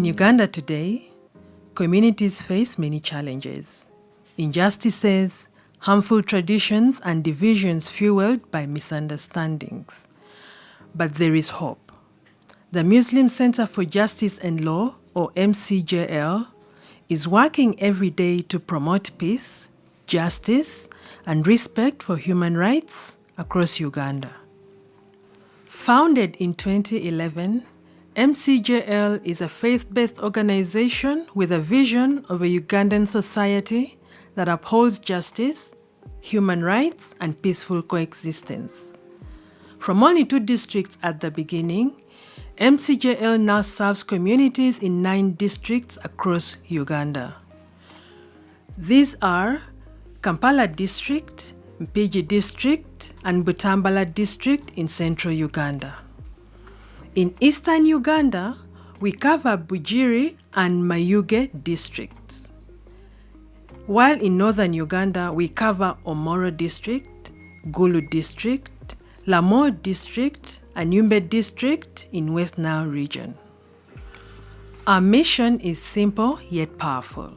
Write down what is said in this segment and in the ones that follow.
Uganda today, communities face many challenges. Injustices, harmful traditions, and divisions fueled by misunderstandings. But there is hope. The Muslim Center for Justice and Law, or MCJL, is working every day to promote peace, justice, and respect for human rights across Uganda. Founded in 2011, MCJL is a faith-based organization with a vision of a Ugandan society that upholds justice, human rights, and peaceful coexistence. From only 2 districts at the beginning, MCJL now serves communities in 9 districts across Uganda. These are Kampala District, Mpigi District, and Butambala District in central Uganda. In eastern Uganda, we cover Bugiri and Mayuge districts. While in northern Uganda, we cover Omoro District, Gulu District, Lamo District, and Yumbe District in West Nile region. Our mission is simple yet powerful: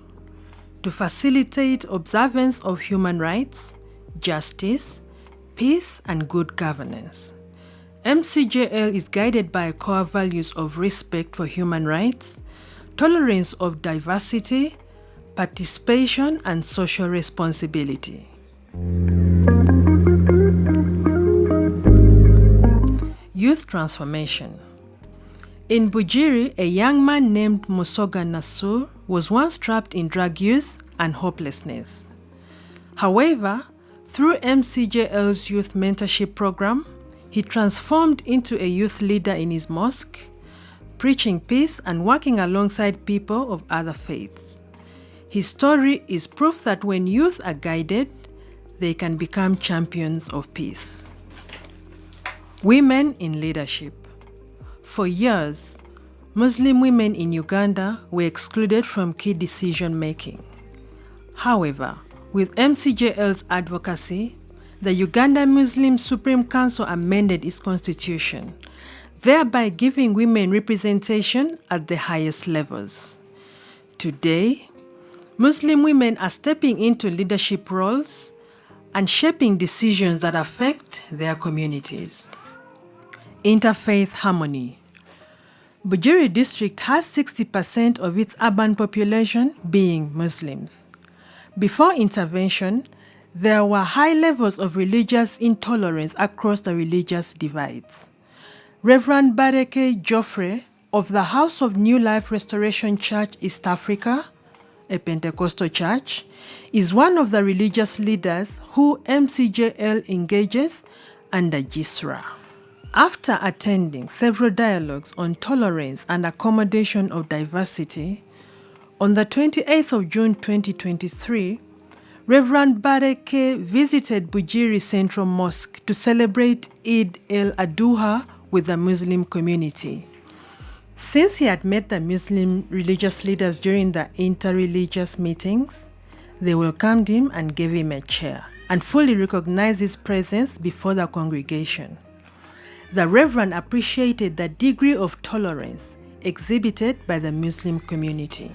to facilitate observance of human rights, justice, peace, and good governance. MCJL is guided by core values of respect for human rights, tolerance of diversity, participation, and social responsibility. Youth transformation. In Bugiri, a young man named Musoga Nasur was once trapped in drug use and hopelessness. However, through MCJL's youth mentorship program, he transformed into a youth leader in his mosque, preaching peace and working alongside people of other faiths. His story is proof that when youth are guided, they can become champions of peace. Women in leadership. For years, Muslim women in Uganda were excluded from key decision-making. However, with MCJL's advocacy, the Uganda Muslim Supreme Council amended its constitution, thereby giving women representation at the highest levels. Today, Muslim women are stepping into leadership roles and shaping decisions that affect their communities. Interfaith harmony. Bugiri district has 60% of its urban population being Muslims. Before intervention, there were high levels of religious intolerance across the religious divides. Reverend Bareke Joffre of the House of New Life Restoration Church East Africa, a Pentecostal church, is one of the religious leaders who MCJL engages under GISRA. After attending several dialogues on tolerance and accommodation of diversity, on the 28th of June 2023, Reverend Bareke visited Bugiri Central Mosque to celebrate Eid el-Adha with the Muslim community. Since he had met the Muslim religious leaders during the inter-religious meetings, they welcomed him and gave him a chair and fully recognized his presence before the congregation. The Reverend appreciated the degree of tolerance exhibited by the Muslim community.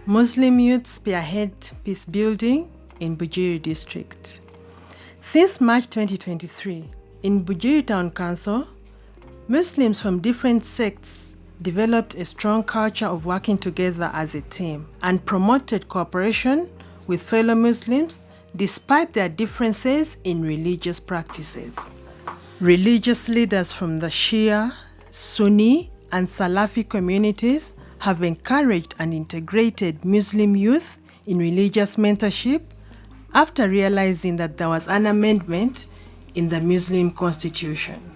Muslim youth spearhead peace building in Bugiri district. Since March 2023, in Bugiri Town Council, Muslims from different sects developed a strong culture of working together as a team and promoted cooperation with fellow Muslims despite their differences in religious practices. Religious leaders from the Shia, Sunni, and Salafi communities have encouraged and integrated Muslim youth in religious mentorship after realizing that there was an amendment in the Muslim constitution.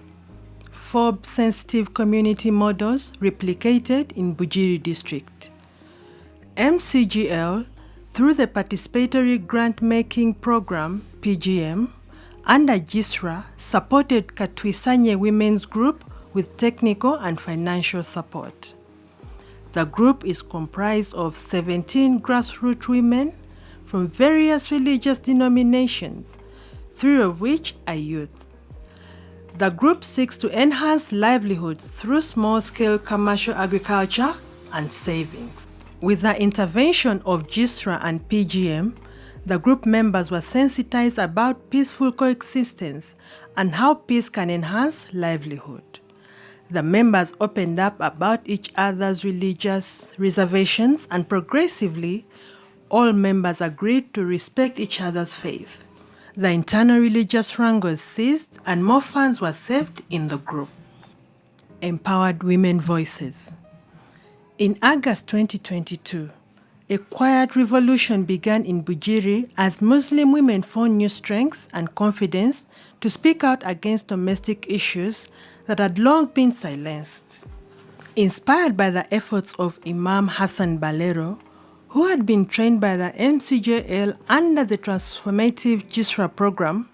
FOB-sensitive community models replicated in Bugiri district. MCJL, through the Participatory Grant-Making Program, PGM, under GISRA, supported Katwisanye Women's Group with technical and financial support. The group is comprised of 17 grassroots women from various religious denominations, 3 of which are youth. The group seeks to enhance livelihoods through small-scale commercial agriculture and savings. With the intervention of GISRA and PGM, the group members were sensitized about peaceful coexistence and how peace can enhance livelihood. The members opened up about each other's religious reservations, and progressively, all members agreed to respect each other's faith. The internal religious wrangles ceased and more funds were saved in the group. Empowered women voices. In August 2022, a quiet revolution began in Bujiri as Muslim women found new strength and confidence to speak out against domestic issues that had long been silenced. Inspired by the efforts of Imam Hassan Balero, who had been trained by the MCJL under the transformative GISRA program,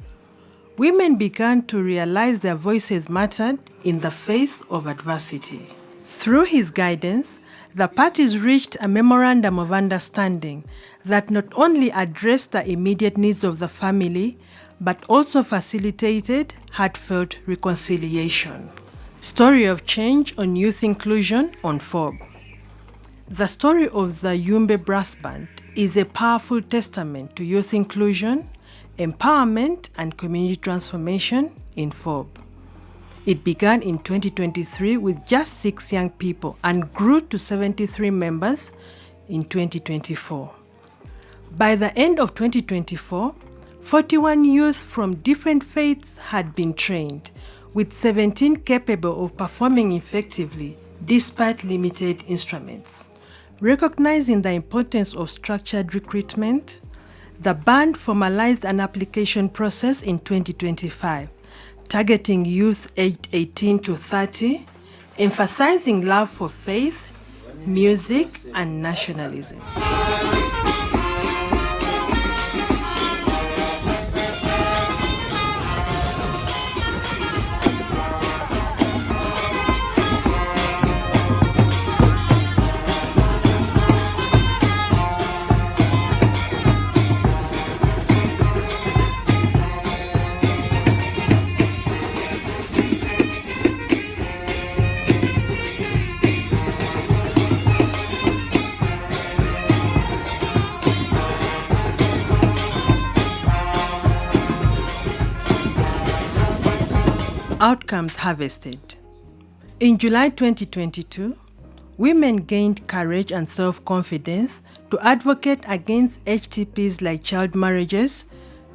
women began to realize their voices mattered in the face of adversity. Through his guidance, the parties reached a memorandum of understanding that not only addressed the immediate needs of the family, but also facilitated heartfelt reconciliation. Story of change on youth inclusion on FOB. The story of the Yumbe Brass Band is a powerful testament to youth inclusion, empowerment, and community transformation in FOB. It began in 2023 with just 6 young people and grew to 73 members in 2024. By the end of 2024, 41 youth from different faiths had been trained, with 17 capable of performing effectively despite limited instruments. Recognizing the importance of structured recruitment, the band formalized an application process in 2025, targeting youth aged 18 to 30, emphasizing love for faith, music, and nationalism. Outcomes harvested. In July 2022, women gained courage and self-confidence to advocate against HTPs like child marriages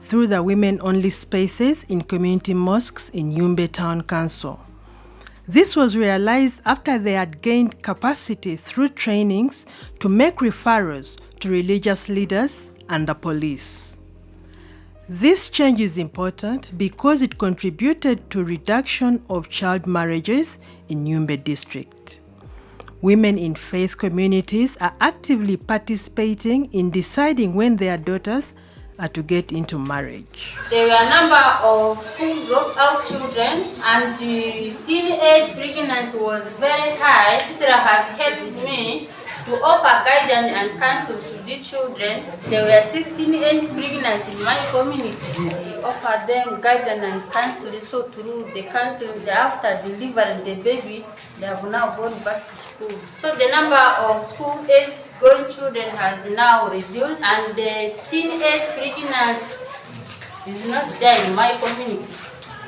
through the women-only spaces in community mosques in Yumbe Town Council. This was realized after they had gained capacity through trainings to make referrals to religious leaders and the police. This change is important because it contributed to reduction of child marriages in Yumbe district. Women in faith communities are actively participating in deciding when their daughters are to get into marriage. There were a number of school dropout children and the teenage pregnancy was very high. This has helped me to offer guidance and counsel to these children. There were 16 pregnancies in my community. We offered them guidance and counseling, so through the counseling, after delivering the baby, they have now gone back to school. So the number of school-age going children has now reduced, and the teenage pregnancy is not there in my community,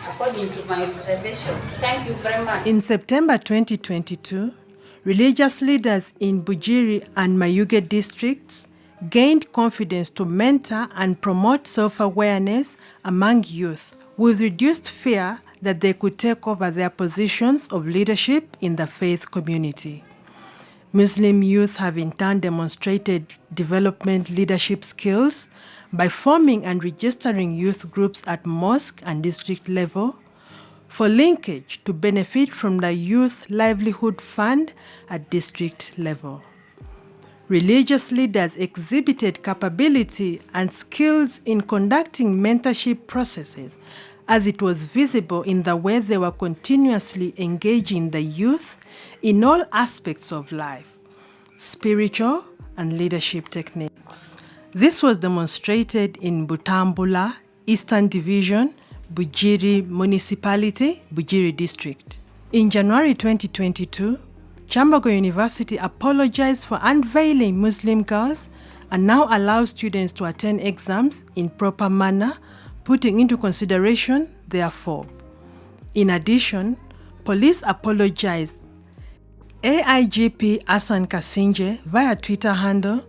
according to my observation. Thank you very much. In September 2022, religious leaders in Bujiri and Mayuge districts gained confidence to mentor and promote self-awareness among youth with reduced fear that they could take over their positions of leadership in the faith community. Muslim youth have in turn demonstrated development leadership skills by forming and registering youth groups at mosque and district level for linkage to benefit from the Youth Livelihood Fund at district level. Religious leaders exhibited capability and skills in conducting mentorship processes, as it was visible in the way they were continuously engaging the youth in all aspects of life, spiritual and leadership techniques. This was demonstrated in Butambula, Eastern Division, Bujiri Municipality, Bujiri District. In January 2022, Chambogo University apologized for unveiling Muslim girls and now allows students to attend exams in proper manner, putting into consideration their FOB. In addition, police apologized. AIGP Hassan Kasinje, via Twitter handle,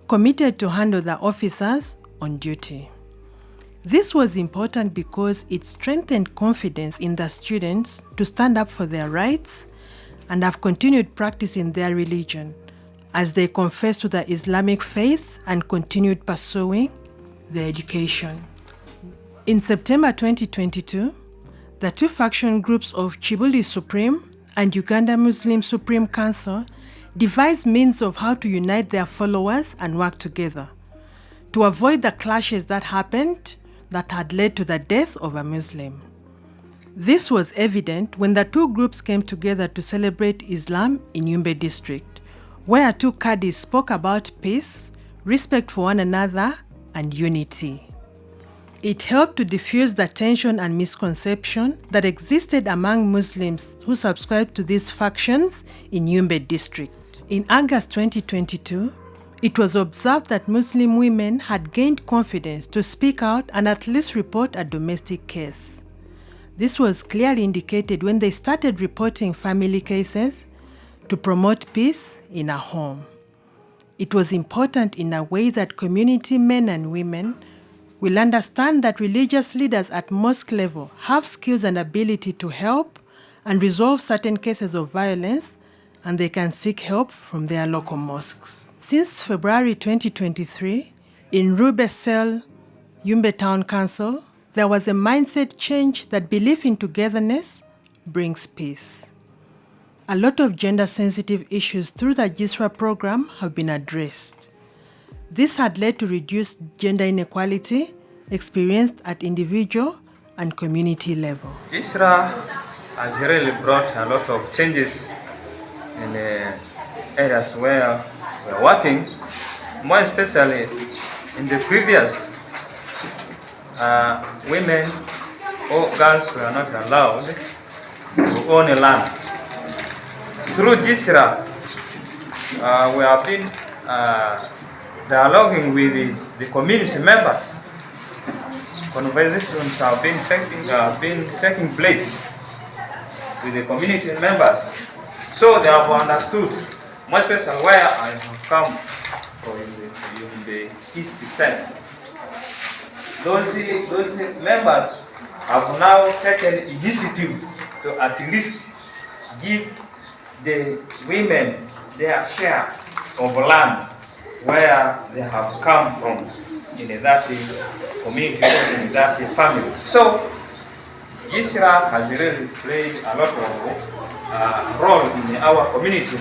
committed to handle the officers on duty. This was important because it strengthened confidence in the students to stand up for their rights and have continued practicing their religion as they confess to the Islamic faith and continued pursuing their education. In September 2022, the two faction groups of Chibuli Supreme and Uganda Muslim Supreme Council devised means of how to unite their followers and work together to avoid the clashes that happened that had led to the death of a Muslim. This was evident when the two groups came together to celebrate Islam in Yumbe district, where two Qadis spoke about peace, respect for one another, and unity. It helped to diffuse the tension and misconception that existed among Muslims who subscribed to these factions in Yumbe district. In August 2022, it was observed that Muslim women had gained confidence to speak out and at least report a domestic case. This was clearly indicated when they started reporting family cases to promote peace in a home. It was important in a way that community men and women will understand that religious leaders at mosque level have skills and ability to help and resolve certain cases of violence, and they can seek help from their local mosques. Since February 2023, in Rubesel, Yumbe Town Council, there was a mindset change that belief in togetherness brings peace. A lot of gender-sensitive issues through the GISRA program have been addressed. This had led to reduced gender inequality experienced at individual and community level. GISRA has really brought a lot of changes in the areas where we are working, more especially in the previous women or girls were not allowed to own a land. Through GISRA, we have been dialoguing with the community members. Conversations have been taking place with the community members, so they have understood, much better where I have come from in the east side. Those members have now taken initiative to at least give the women their share of land where they have come from in that community, in that family. So GISRA has really played a lot of role in our community.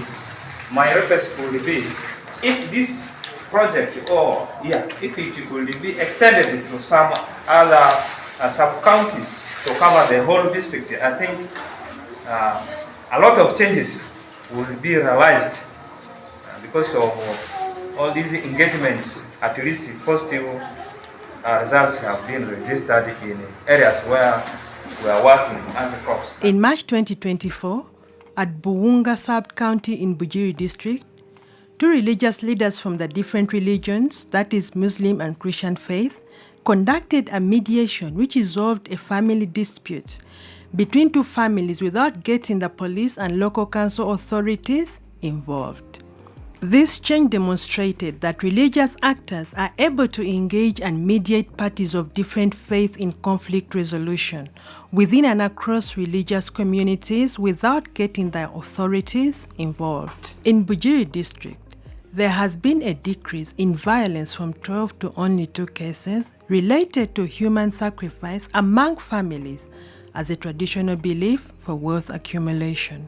My request would be, if this project if it could be extended to some other sub-counties to cover the whole district, I think a lot of changes will be realized because of all these engagements. At least positive results have been registered in areas where we are working as a corps. In March 2024, at Buunga sub-county in Bujiri district, two religious leaders from the different religions, that is Muslim and Christian faith, conducted a mediation which resolved a family dispute between two families without getting the police and local council authorities involved. This change demonstrated that religious actors are able to engage and mediate parties of different faith in conflict resolution within and across religious communities without getting the authorities involved. In Bujiri district, there has been a decrease in violence from 12 to only 2 cases related to human sacrifice among families as a traditional belief for wealth accumulation.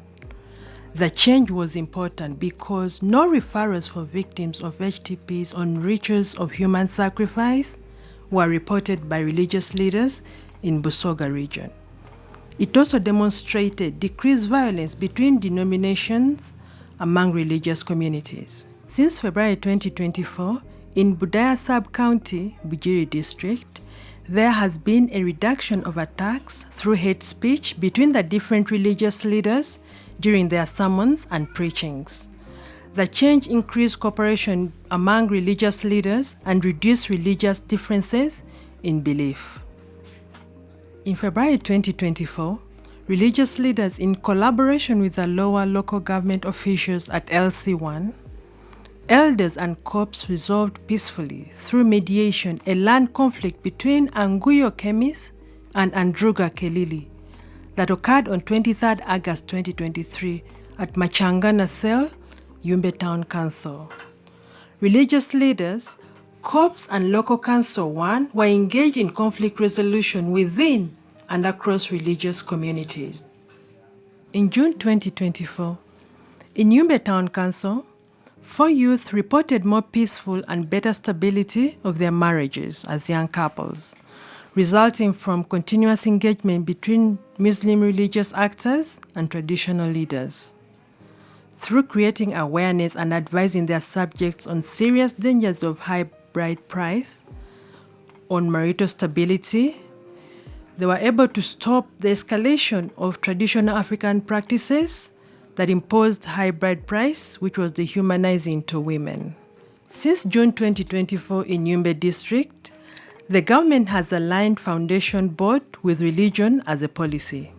The change was important because no referrals for victims of HTPs on rituals of human sacrifice were reported by religious leaders in Busoga region. It also demonstrated decreased violence between denominations among religious communities. Since February 2024, in Budaya sub-county, Bujiri district, there has been a reduction of attacks through hate speech between the different religious leaders during their sermons and preachings. The change increased cooperation among religious leaders and reduced religious differences in belief. In February 2024, religious leaders, in collaboration with the lower local government officials at LC1, elders and corps resolved peacefully through mediation a land conflict between Anguyo Kemis and Andruga Kelili that occurred on 23rd August 2023 at Machangana Cell, Yumbe Town Council. Religious leaders, corps and local council 1 were engaged in conflict resolution within and across religious communities. In June 2024, in Yumbe Town Council, 4 youth reported more peaceful and better stability of their marriages as young couples, resulting from continuous engagement between Muslim religious actors and traditional leaders. Through creating awareness and advising their subjects on serious dangers of high bride price, on marital stability, they were able to stop the escalation of traditional African practices that imposed high bride price, which was dehumanizing to women. Since June 2024 in Yumbe district, the government has aligned foundation board with religion as a policy.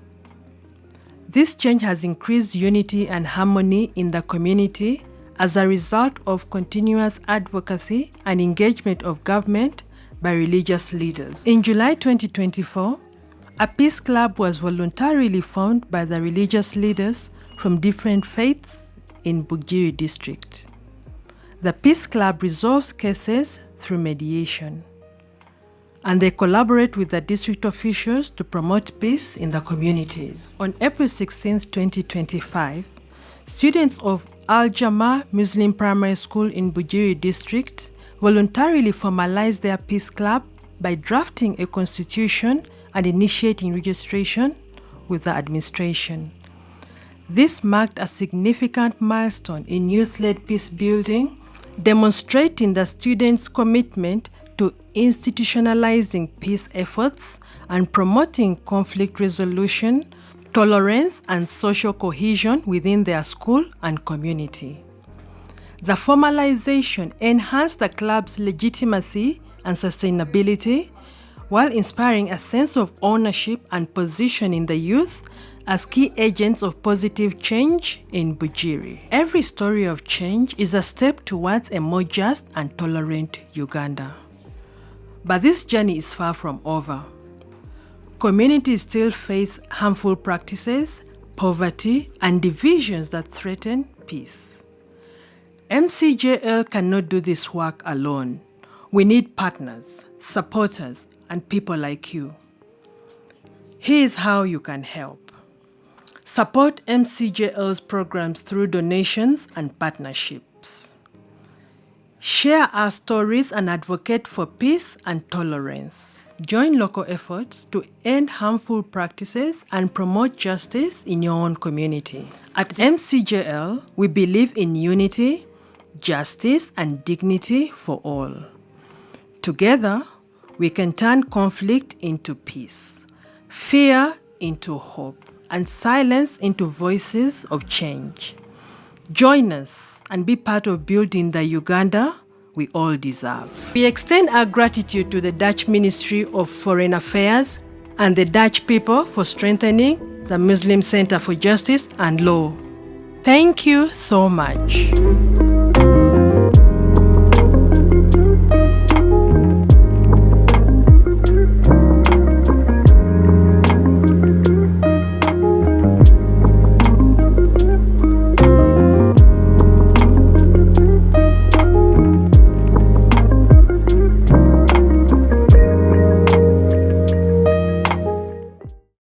This change has increased unity and harmony in the community as a result of continuous advocacy and engagement of government by religious leaders. In July 2024, a peace club was voluntarily formed by the religious leaders from different faiths in Bugiri district. The peace club resolves cases through mediation, and they collaborate with the district officials to promote peace in the communities. On April 16, 2025, students of Al-Jama Muslim Primary School in Bugiri district voluntarily formalized their peace club by drafting a constitution and initiating registration with the administration. This marked a significant milestone in youth-led peace building, demonstrating the students' commitment to institutionalizing peace efforts and promoting conflict resolution, tolerance, and social cohesion within their school and community. The formalization enhanced the club's legitimacy and sustainability while inspiring a sense of ownership and position in the youth as key agents of positive change in Bugiri. Every story of change is a step towards a more just and tolerant Uganda. But this journey is far from over. Communities still face harmful practices, poverty, and divisions that threaten peace. MCJL cannot do this work alone. We need partners, supporters, and people like you. Here's how you can help. Support MCJL's programs through donations and partnerships. Share our stories and advocate for peace and tolerance. Join local efforts to end harmful practices and promote justice in your own community. At MCJL, we believe in unity, justice, and dignity for all. Together, we can turn conflict into peace, fear into hope, and silence into voices of change. Join us and be part of building the Uganda we all deserve. We extend our gratitude to the Dutch Ministry of Foreign Affairs and the Dutch people for strengthening the Muslim Center for Justice and Law. Thank you so much.